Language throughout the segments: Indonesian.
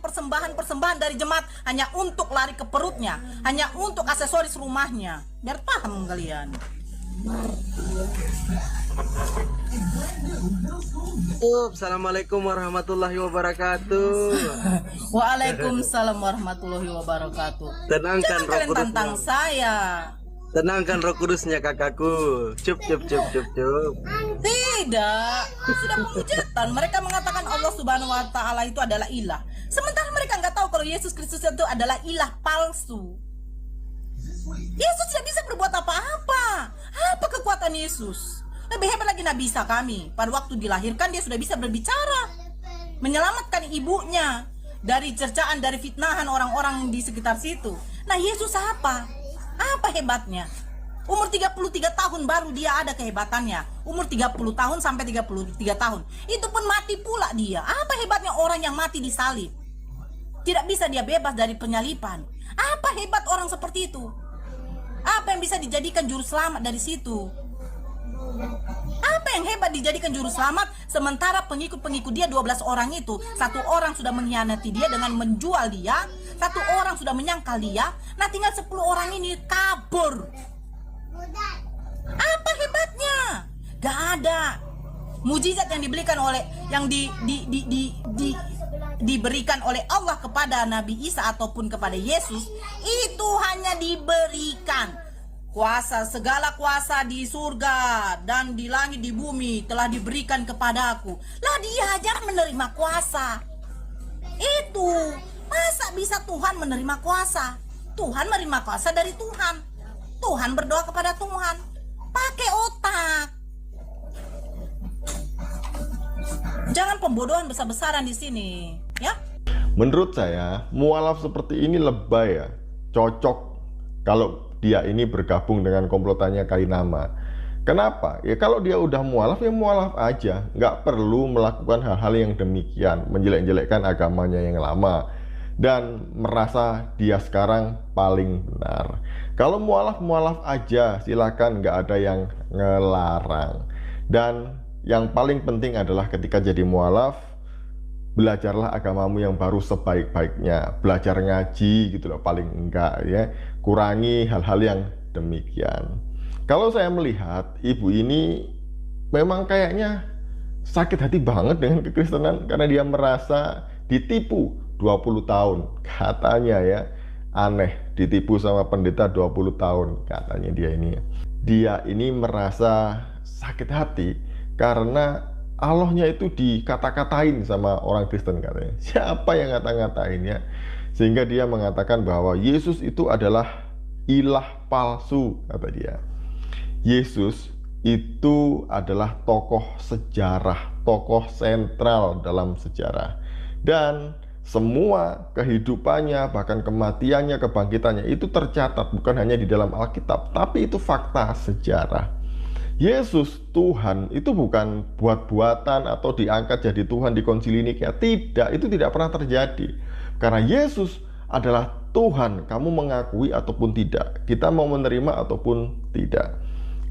persembahan-persembahan dari jemaat hanya untuk lari ke perutnya, hanya untuk aksesoris rumahnya. Biar paham kalian. Assalamualaikum warahmatullahi wabarakatuh. Waalaikumsalam warahmatullahi wabarakatuh. Tenangkan Jangan roh kalian tantang kudusnya. saya. Tenangkan roh kudusnya kakakku. Cup. Tidak, sudah penghujatan. Mereka mengatakan Allah Subhanahu wa Ta'ala itu adalah ilah, sementara mereka nggak tahu kalau Yesus Kristus itu adalah ilah palsu. Yesus tidak bisa berbuat apa-apa. Apa kekuatan Yesus? Lebih hebat lagi Nabi Isa kami. Pada waktu dilahirkan dia sudah bisa berbicara, menyelamatkan ibunya dari cercaan, dari fitnahan orang-orang di sekitar situ. Nah, Yesus apa? Apa hebatnya? Umur 33 tahun baru dia ada kehebatannya. Umur 30 tahun sampai 33 tahun. Itu pun mati pula dia. Apa hebatnya orang yang mati disalib? Tidak bisa dia bebas dari penyalipan. Apa hebat orang seperti itu? Apa yang bisa dijadikan juru selamat dari situ? Apa yang hebat dijadikan juru selamat sementara pengikut-pengikut dia 12 orang itu, satu orang sudah mengkhianati dia dengan menjual dia, satu orang sudah menyangkal dia, nah tinggal 10 orang ini kabur. Apa hebatnya? Gak ada. Mujizat yang diberikan oleh diberikan oleh Allah kepada Nabi Isa ataupun kepada Yesus itu hanya diberikan kuasa, segala kuasa di surga dan di langit di bumi telah diberikan kepadaku. Lah dia aja menerima kuasa. Itu masa bisa Tuhan menerima kuasa? Tuhan menerima kuasa dari Tuhan. Tuhan berdoa kepada Tuhan. Pakai otak. Jangan pembodohan besar-besaran di sini, ya. Menurut saya, mualaf seperti ini lebay ya. Cocok kalau dia ini bergabung dengan komplotannya Kainama. Kenapa? Ya kalau dia udah mualaf, ya mualaf aja. Nggak perlu melakukan hal-hal yang demikian, menjelek-jelekkan agamanya yang lama dan merasa dia sekarang paling benar. Kalau mualaf aja, silakan, nggak ada yang ngelarang. Dan yang paling penting adalah ketika jadi mualaf, belajarlah agamamu yang baru sebaik-baiknya. Belajar ngaji gitu loh, paling enggak ya. Kurangi hal-hal yang demikian. Kalau saya melihat ibu ini memang kayaknya sakit hati banget dengan kekristenan karena dia merasa ditipu 20 tahun. Katanya ya, aneh, ditipu sama pendeta 20 tahun katanya dia ini. Dia ini merasa sakit hati karena Allahnya itu dikata-katain sama orang Kristen katanya. Siapa yang ngata-ngatain ya? Sehingga dia mengatakan bahwa Yesus itu adalah ilah palsu, kata dia. Yesus itu adalah tokoh sejarah, tokoh sentral dalam sejarah. Dan semua kehidupannya, bahkan kematiannya, kebangkitannya itu tercatat bukan hanya di dalam Alkitab, tapi itu fakta sejarah. Yesus Tuhan itu bukan buat-buatan atau diangkat jadi Tuhan di Konsili Nikea. Tidak, itu tidak pernah terjadi. Karena Yesus adalah Tuhan, kamu mengakui ataupun tidak, kita mau menerima ataupun tidak.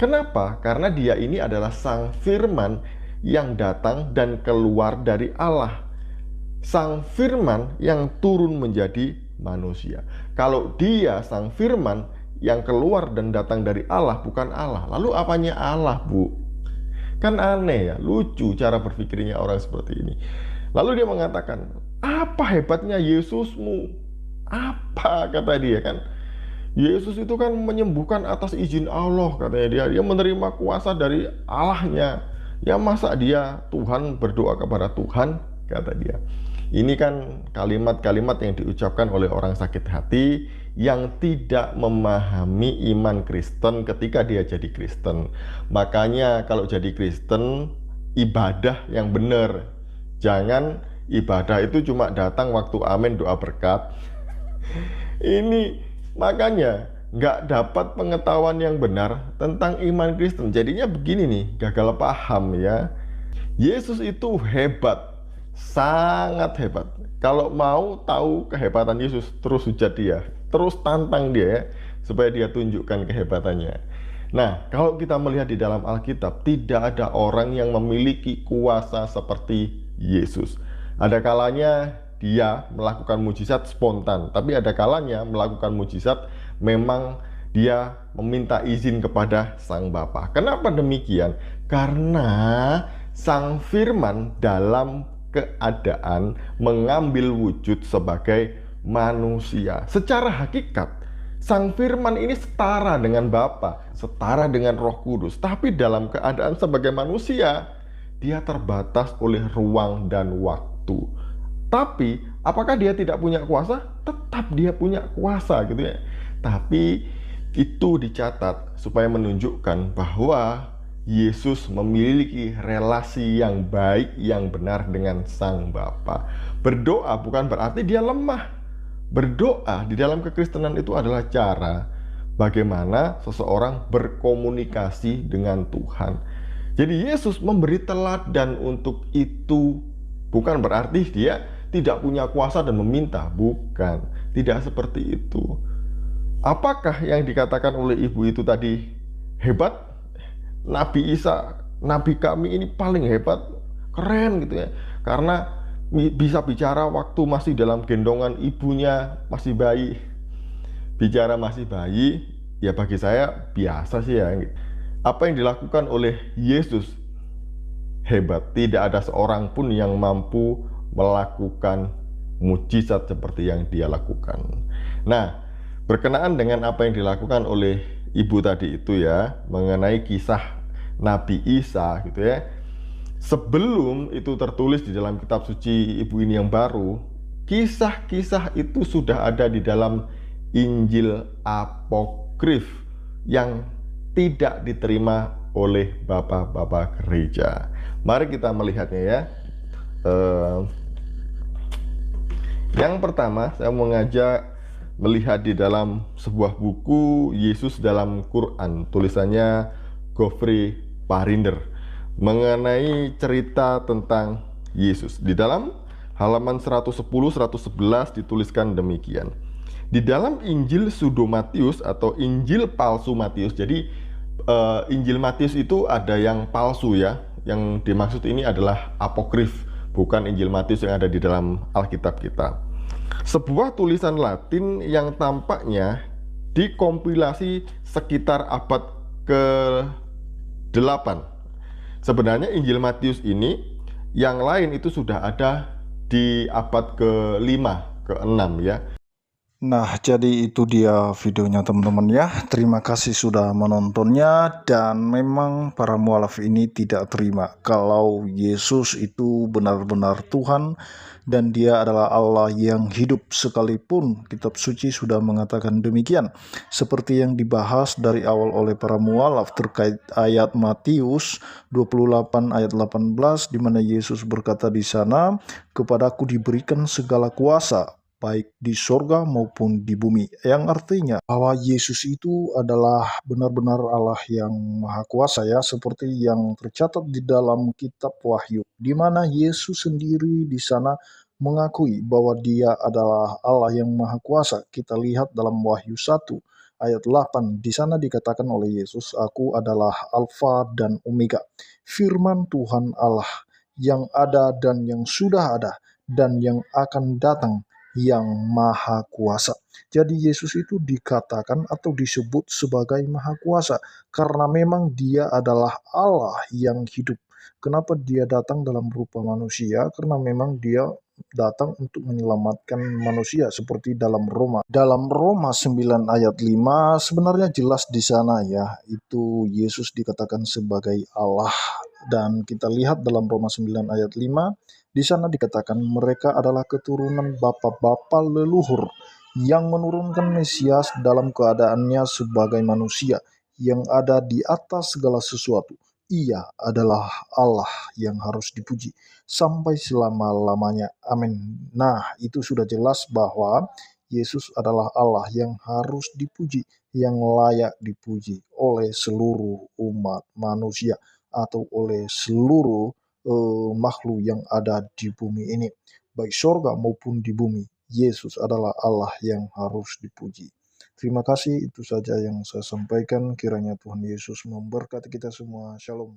Kenapa? Karena dia ini adalah Sang Firman yang datang dan keluar dari Allah. Sang Firman yang turun menjadi manusia. Kalau dia Sang Firman yang keluar dan datang dari Allah, bukan Allah, lalu apanya Allah, Bu? Kan aneh ya, lucu cara berpikirnya orang seperti ini. Lalu dia mengatakan, apa hebatnya Yesusmu? Apa, kata dia kan? Yesus itu kan menyembuhkan atas izin Allah, katanya dia menerima kuasa dari Allahnya. Ya masa dia Tuhan berdoa kepada Tuhan, kata dia. Ini kan kalimat-kalimat yang diucapkan oleh orang sakit hati yang tidak memahami iman Kristen ketika dia jadi Kristen. Makanya kalau jadi Kristen, ibadah yang benar. Jangan ibadah itu cuma datang waktu amin doa berkat. Ini makanya nggak dapat pengetahuan yang benar tentang iman Kristen. Jadinya begini nih, gagal paham ya. Yesus itu hebat, sangat hebat. Kalau mau tahu kehebatan Yesus, terus hujat dia, terus tantang dia ya, supaya dia tunjukkan kehebatannya. Nah, kalau kita melihat di dalam Alkitab, tidak ada orang yang memiliki kuasa seperti Yesus. Ada kalanya dia melakukan mujizat spontan, tapi ada kalanya melakukan mujizat memang dia meminta izin kepada Sang Bapa. Kenapa demikian? Karena Sang Firman dalam keadaan mengambil wujud sebagai manusia. Secara hakikat, Sang Firman ini setara dengan Bapa, setara dengan Roh Kudus, tapi dalam keadaan sebagai manusia, dia terbatas oleh ruang dan waktu. Tapi apakah dia tidak punya kuasa? Tetap dia punya kuasa gitu ya. Tapi itu dicatat supaya menunjukkan bahwa Yesus memiliki relasi yang baik, yang benar dengan Sang Bapa. Berdoa bukan berarti dia lemah. Berdoa di dalam kekristenan itu adalah cara bagaimana seseorang berkomunikasi dengan Tuhan. Jadi Yesus memberi teladan untuk itu. Bukan berarti dia tidak punya kuasa dan meminta. Bukan, tidak seperti itu. Apakah yang dikatakan oleh ibu itu tadi hebat? Nabi Isa, Nabi kami ini paling hebat, keren gitu ya. Karena bisa bicara waktu masih dalam gendongan ibunya, masih bayi. Bicara masih bayi, ya bagi saya biasa sih ya. Apa yang dilakukan oleh Yesus hebat. Tidak ada seorang pun yang mampu melakukan mujizat seperti yang dia lakukan. Nah, berkenaan dengan apa yang dilakukan oleh ibu tadi itu ya, mengenai kisah Nabi Isa gitu ya. Sebelum itu tertulis di dalam kitab suci ibu ini yang baru, kisah-kisah itu sudah ada di dalam Injil apokrif yang tidak diterima oleh bapak-bapak gereja. Mari kita melihatnya ya. Yang pertama, saya mengajak melihat di dalam sebuah buku Yesus dalam Quran, tulisannya Geoffrey Parinder, mengenai cerita tentang Yesus. Di dalam halaman 110-111 dituliskan demikian. Di dalam Injil pseudo Matius atau Injil palsu Matius, jadi Injil Matius itu ada yang palsu ya. Yang dimaksud ini adalah apokrif, bukan Injil Matius yang ada di dalam Alkitab kita. Sebuah tulisan Latin yang tampaknya dikompilasi sekitar abad ke-8. Sebenarnya Injil Matius ini yang lain itu sudah ada di abad ke-5, ke-6 ya. Nah, jadi itu dia videonya teman-teman ya. Terima kasih sudah menontonnya. Dan memang para mualaf ini tidak terima kalau Yesus itu benar-benar Tuhan dan dia adalah Allah yang hidup, sekalipun kitab suci sudah mengatakan demikian. Seperti yang dibahas dari awal oleh para mualaf terkait ayat Matius 28 ayat 18, di mana Yesus berkata di sana, "Kepadaku diberikan segala kuasa, baik di sorga maupun di bumi," yang artinya bahwa Yesus itu adalah benar-benar Allah yang maha kuasa ya, seperti yang tercatat di dalam kitab Wahyu, di mana Yesus sendiri di sana mengakui bahwa dia adalah Allah yang maha kuasa. Kita lihat dalam Wahyu 1 ayat 8, di sana dikatakan oleh Yesus, "Aku adalah Alfa dan Omega, firman Tuhan Allah, yang ada dan yang sudah ada dan yang akan datang, yang maha kuasa." Jadi Yesus itu dikatakan atau disebut sebagai maha kuasa karena memang dia adalah Allah yang hidup. Kenapa dia datang dalam rupa manusia? Karena memang dia datang untuk menyelamatkan manusia, seperti dalam Roma. Dalam Roma 9 ayat 5 sebenarnya jelas di sana ya, itu Yesus dikatakan sebagai Allah. Dan kita lihat dalam Roma 9 ayat 5, di sana dikatakan mereka adalah keturunan bapa-bapa leluhur yang menurunkan Mesias dalam keadaannya sebagai manusia yang ada di atas segala sesuatu. Ia adalah Allah yang harus dipuji sampai selama-lamanya. Amin. Nah, itu sudah jelas bahwa Yesus adalah Allah yang harus dipuji, yang layak dipuji oleh seluruh umat manusia atau oleh seluruh makhluk yang ada di bumi ini, baik sorga maupun di bumi. Yesus adalah Allah yang harus dipuji. Terima kasih, itu saja yang saya sampaikan. Kiranya Tuhan Yesus memberkati kita semua. Shalom.